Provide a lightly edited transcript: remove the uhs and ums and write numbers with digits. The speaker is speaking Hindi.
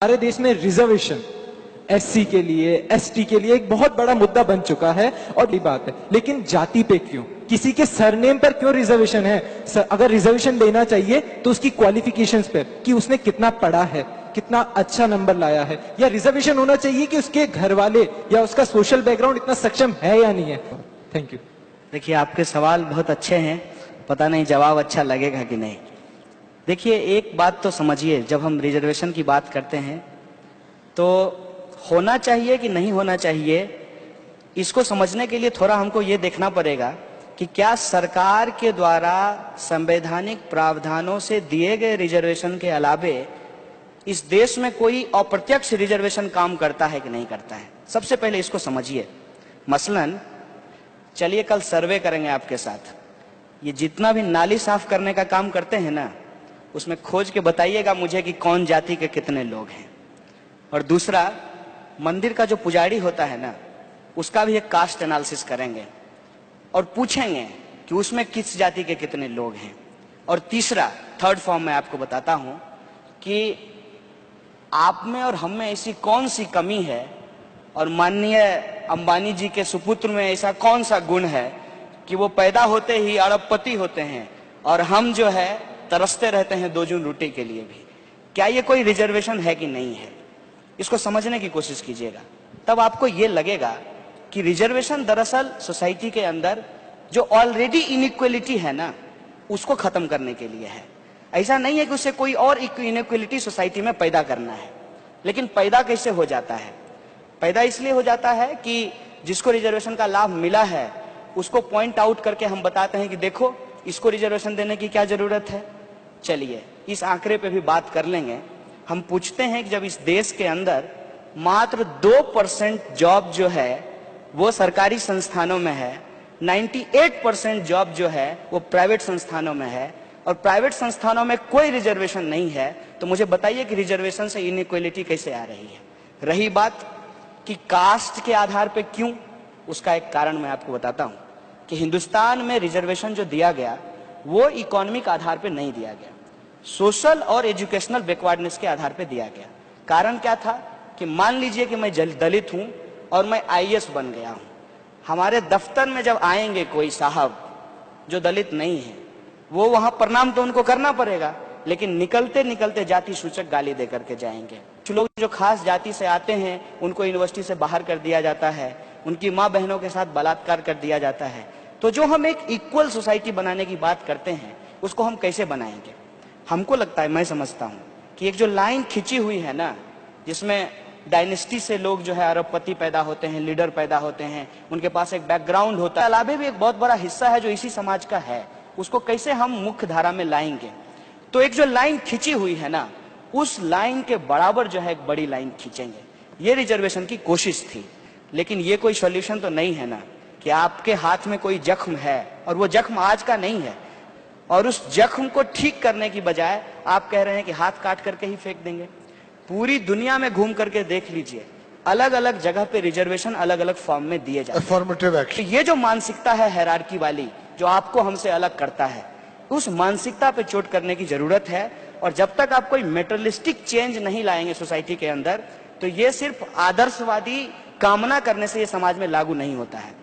हमारे देश में रिजर्वेशन एससी के लिए, एसटी के लिए एक बहुत बड़ा मुद्दा बन चुका है और बड़ी बात है। लेकिन जाति पे क्यों, किसी के सरनेम पर क्यों रिजर्वेशन है? अगर रिजर्वेशन देना चाहिए तो उसकी क्वालिफिकेशंस पे कि उसने कितना पढ़ा है, कितना अच्छा नंबर लाया है, या रिजर्वेशन होना चाहिए कि उसके घर वाले या उसका सोशल बैकग्राउंड इतना सक्षम है या नहीं है। Thank you. देखिए, आपके सवाल बहुत अच्छे हैं, पता नहीं जवाब अच्छा लगेगा कि नहीं। देखिए, एक बात तो समझिए, जब हम रिजर्वेशन की बात करते हैं तो होना चाहिए कि नहीं होना चाहिए, इसको समझने के लिए थोड़ा हमको ये देखना पड़ेगा कि क्या सरकार के द्वारा संवैधानिक प्रावधानों से दिए गए रिजर्वेशन के अलावे इस देश में कोई अप्रत्यक्ष रिजर्वेशन काम करता है कि नहीं करता है। सबसे पहले इसको समझिए। मसलन चलिए कल सर्वे करेंगे आपके साथ, ये जितना भी नाली साफ करने का काम करते हैं ना, उसमें खोज के बताइएगा मुझे कि कौन जाति के कितने लोग हैं। और दूसरा, मंदिर का जो पुजारी होता है ना, उसका भी एक कास्ट एनालिसिस करेंगे और पूछेंगे कि उसमें किस जाति के कितने लोग हैं। और तीसरा, थर्ड फॉर्म में आपको बताता हूं कि आप में और हम में ऐसी कौन सी कमी है और माननीय अंबानी जी के सुपुत्र में ऐसा कौन सा गुण है कि वो पैदा होते ही अरबपति होते हैं और हम जो है तरसते रहते हैं दो जून रोटी के लिए भी। क्या ये कोई रिजर्वेशन है कि नहीं है, इसको समझने की कोशिश कीजिएगा। तब आपको ये लगेगा कि रिजर्वेशन दरअसल सोसाइटी के अंदर जो ऑलरेडी इनइक्वलिटी है ना, उसको खत्म करने के लिए है। ऐसा नहीं है कि उससे कोई और इनइक्वलिटी सोसाइटी में पैदा करना है। लेकिन पैदा कैसे हो जाता है? पैदा इसलिए हो जाता है कि जिसको रिजर्वेशन का लाभ मिला है उसको पॉइंट आउट करके हम बताते हैं कि देखो, इसको रिजर्वेशन देने की क्या जरूरत है। चलिए इस आंकड़े पे भी बात कर लेंगे। हम पूछते हैं कि जब इस देश के अंदर मात्र 2% जॉब जो है वो सरकारी संस्थानों में है, 98% जॉब जो है वो प्राइवेट संस्थानों में है, और प्राइवेट संस्थानों में कोई रिजर्वेशन नहीं है, तो मुझे बताइए कि रिजर्वेशन से इनइक्वलिटी कैसे आ रही है। रही बात कि कास्ट के आधार पे क्यों, उसका एक कारण मैं आपको बताता हूं कि हिंदुस्तान में रिजर्वेशन जो दिया गया वो इकोनॉमिक आधार पे नहीं दिया गया, सोशल और एजुकेशनल बैकवर्डनेस के आधार पे दिया गया। कारण क्या था कि मान लीजिए कि मैं दलित हूं और मैं आईएएस बन गया हूं, हमारे दफ्तर में जब आएंगे कोई साहब जो दलित नहीं है, वो वहां प्रणाम तो उनको करना पड़ेगा, लेकिन निकलते निकलते जाति सूचक गाली दे करके जाएंगे। कुछ लोग जो खास जाति से आते हैं उनको यूनिवर्सिटी से बाहर कर दिया जाता है, उनकी माँ बहनों के साथ बलात्कार कर दिया जाता है। तो जो हम एक इक्वल सोसाइटी बनाने की बात करते हैं उसको हम कैसे बनाएंगे? हमको लगता है, मैं समझता हूं कि एक जो लाइन खिंची हुई है ना, जिसमें डायनेस्टी से लोग जो है अरबपति पैदा होते हैं, लीडर पैदा होते हैं, उनके पास एक बैकग्राउंड होता है, अलावा भी एक बहुत बड़ा हिस्सा है जो इसी समाज का है, उसको कैसे हम मुख्य धारा में लाएंगे? तो एक जो लाइन खिंची हुई है ना, उस लाइन के बराबर जो है एक बड़ी लाइन खींचेंगे। ये रिजर्वेशन की कोशिश थी, लेकिन ये कोई सॉल्यूशन तो नहीं है ना कि आपके हाथ में कोई जख्म है और वो जख्म आज का नहीं है, और उस जख्म को ठीक करने की बजाय आप कह रहे हैं कि हाथ काट करके ही फेंक देंगे। पूरी दुनिया में घूम करके देख लीजिए, अलग अलग जगह पे रिजर्वेशन अलग अलग फॉर्म में दिए जाते हैं। Affirmative action. ये जो मानसिकता है हायरार्की वाली, जो आपको हमसे अलग करता है, उस मानसिकता पे चोट करने की जरूरत है। और जब तक आप कोई मेटेरियलिस्टिक चेंज नहीं लाएंगे सोसाइटी के अंदर, तो ये सिर्फ आदर्शवादी कामना करने से ये समाज में लागू नहीं होता है।